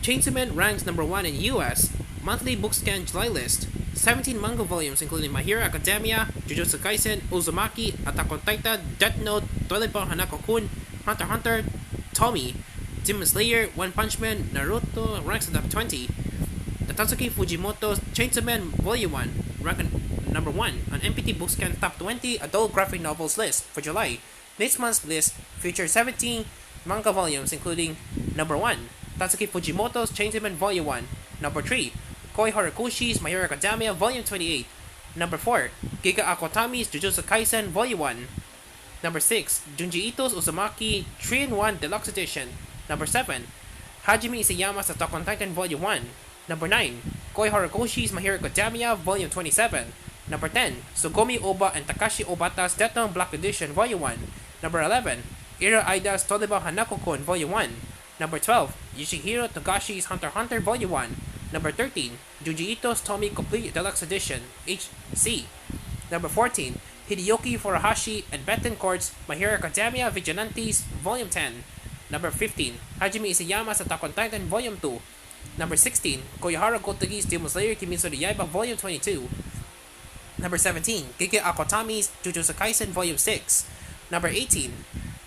Chainsaw Man ranks number 1 in US. Monthly Bookscan July list. 17 manga volumes including My Hero Academia, Jujutsu Kaisen, Uzumaki, Attack on Titan, Death Note, Toilet Bound Hanako-kun, Hunter x Hunter, Tomie, Demon Slayer, One Punch Man, Naruto ranks in the top 20. The Tatsuki Fujimoto's Chainsaw Man Volume 1 ranked number 1 on MPT Bookscan Top 20 Adult Graphic Novels list for July. This month's list features 17 manga volumes including number 1 Tatsuki Fujimoto's Chainsaw Man Volume 1, number 3 Koi Horikoshi's My Hero Academia Volume 28, number 4 Giga Akotami's Jujutsu Kaisen Volume 1, number 6 Junji Ito's Uzumaki 3-in-1 Deluxe Edition, number 7 Hajime Isayama's Attack on Titan Volume 1, number 9 Koi Horikoshi's My Hero Academia Volume 27, number 10 Sugumi Oba and Takashi Obata's Death Note Black Edition Volume 1, number 11 Ira Aida's Todeba Hanako-kun Volume 1, number 12 Yoshihiro Togashi's Hunter x Hunter Volume 1, number 13 Junji Ito's Tomie Complete Deluxe Edition HC, number 14 Hideyoki Furuhashi and Bettencourt's My Hero Academia Vigilantes Volume 10, number 15 Hajime Isayama's Attack on Titan Volume 2, number 16 Koyohara Gotogi's Demon Slayer Kimetsu no Yaiba Volume 22, number 17 Gege Akotami's Jujutsu Kaisen Volume 6, number 18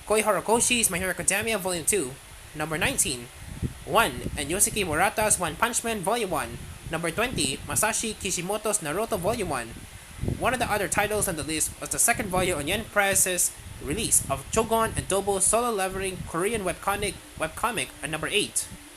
Koi Horikoshi's My Hero Academia Volume 2, number 19 1 and Yosuke Murata's One Punch Man Volume 1, number 20 Masashi Kishimoto's Naruto Volume 1. One of the other titles on the list was the second volume on Yen Press's release of Chogon and Dobo's solo leveling Korean webcomic at number 8.